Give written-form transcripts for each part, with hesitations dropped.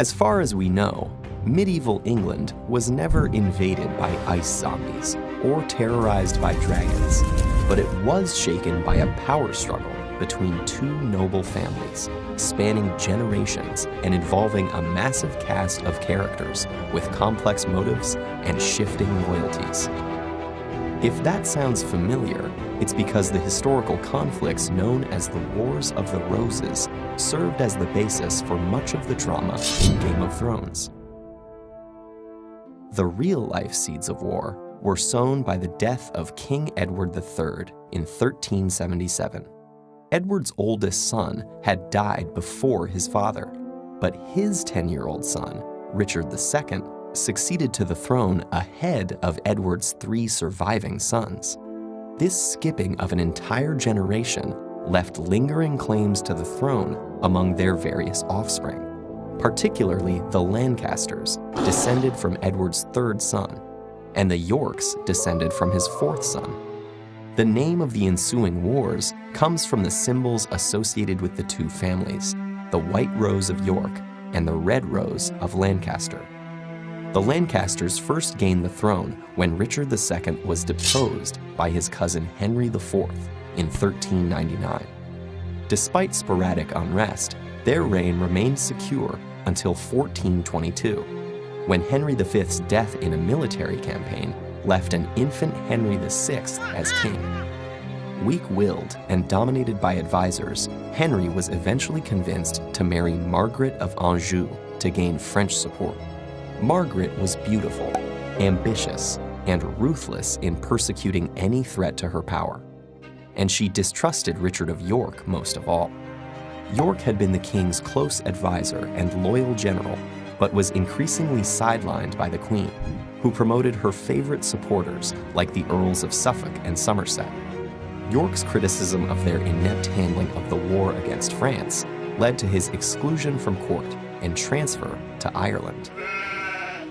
As far as we know, medieval England was never invaded by ice zombies or terrorized by dragons, but it was shaken by a power struggle between two noble families, spanning generations and involving a massive cast of characters with complex motives and shifting loyalties. If that sounds familiar, it's because the historical conflicts known as the Wars of the Roses served as the basis for much of the drama in Game of Thrones. The real-life seeds of war were sown by the death of King Edward III in 1377. Edward's oldest son had died before his father, but his 10-year-old son, Richard II, succeeded to the throne ahead of Edward's 3 surviving sons. This skipping of an entire generation left lingering claims to the throne among their various offspring, particularly the Lancasters, descended from Edward's 3rd son, and the Yorks descended from his 4th son. The name of the ensuing wars comes from the symbols associated with the two families, the White Rose of York and the Red Rose of Lancaster. The Lancasters first gained the throne when Richard II was deposed by his cousin Henry IV in 1399. Despite sporadic unrest, their reign remained secure until 1422, when Henry V's death in a military campaign left an infant Henry VI as king. Weak-willed and dominated by advisors, Henry was eventually convinced to marry Margaret of Anjou to gain French support. Margaret was beautiful, ambitious, and ruthless in persecuting any threat to her power, and she distrusted Richard of York most of all. York had been the king's close advisor and loyal general, but was increasingly sidelined by the Queen, who promoted her favorite supporters like the Earls of Suffolk and Somerset. York's criticism of their inept handling of the war against France led to his exclusion from court and transfer to Ireland.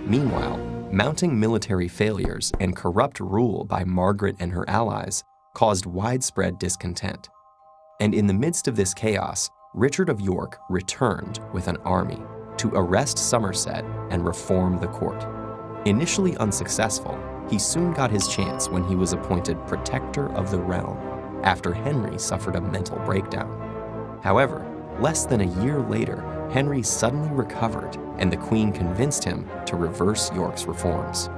Meanwhile, mounting military failures and corrupt rule by Margaret and her allies caused widespread discontent. And in the midst of this chaos, Richard of York returned with an army to arrest Somerset and reform the court. Initially unsuccessful, he soon got his chance when he was appointed Protector of the Realm after Henry suffered a mental breakdown. However, less than a year later, Henry suddenly recovered and the Queen convinced him to reverse York's reforms.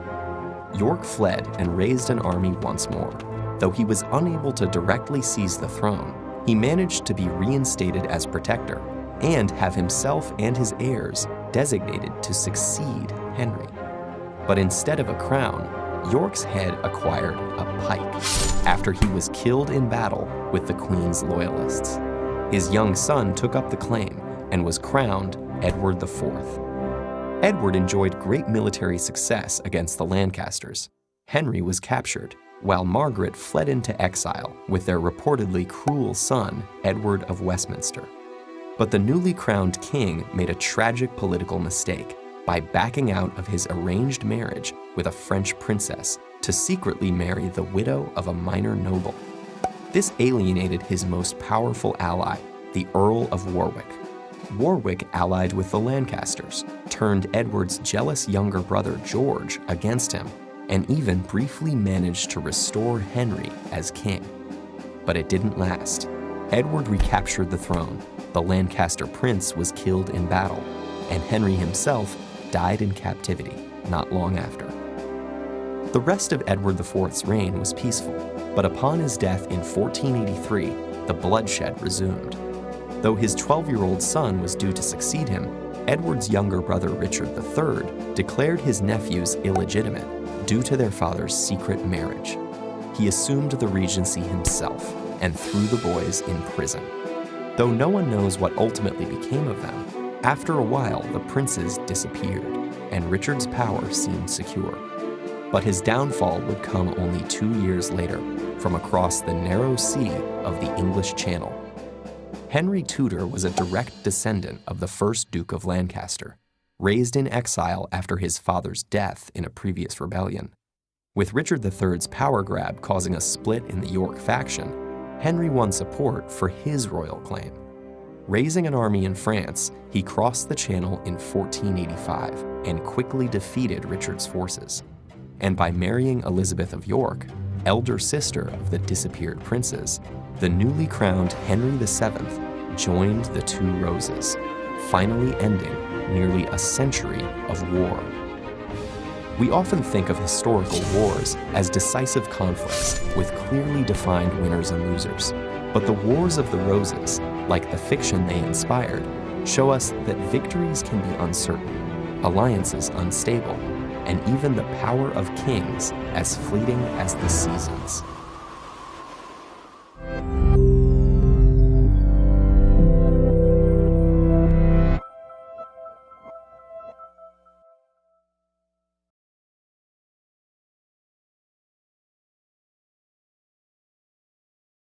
York fled and raised an army once more. Though he was unable to directly seize the throne, he managed to be reinstated as protector and have himself and his heirs designated to succeed Henry. But instead of a crown, York's head acquired a pike after he was killed in battle with the Queen's loyalists. His young son took up the claim and was crowned Edward IV. Edward enjoyed great military success against the Lancasters. Henry was captured, while Margaret fled into exile with their reportedly cruel son, Edward of Westminster. But the newly crowned king made a tragic political mistake by backing out of his arranged marriage with a French princess to secretly marry the widow of a minor noble. This alienated his most powerful ally, the Earl of Warwick. Warwick allied with the Lancasters, turned Edward's jealous younger brother George against him, and even briefly managed to restore Henry as king. But it didn't last. Edward recaptured the throne, the Lancaster prince was killed in battle, and Henry himself died in captivity not long after. The rest of Edward IV's reign was peaceful, but upon his death in 1483, the bloodshed resumed. Though his 12-year-old son was due to succeed him, Edward's younger brother Richard III declared his nephews illegitimate due to their father's secret marriage. He assumed the regency himself and threw the boys in prison. Though no one knows what ultimately became of them, after a while the princes disappeared, and Richard's power seemed secure. But his downfall would come only 2 years later, from across the narrow sea of the English Channel. Henry Tudor was a direct descendant of the first Duke of Lancaster, raised in exile after his father's death in a previous rebellion. With Richard III's power grab causing a split in the York faction, Henry won support for his royal claim. Raising an army in France, he crossed the Channel in 1485 and quickly defeated Richard's forces. And by marrying Elizabeth of York, elder sister of the disappeared princes, the newly crowned Henry VII joined the Two Roses, finally ending nearly a century of war. We often think of historical wars as decisive conflicts with clearly defined winners and losers. But the Wars of the Roses, like the fiction they inspired, show us that victories can be uncertain, alliances unstable, and even the power of kings as fleeting as the seasons.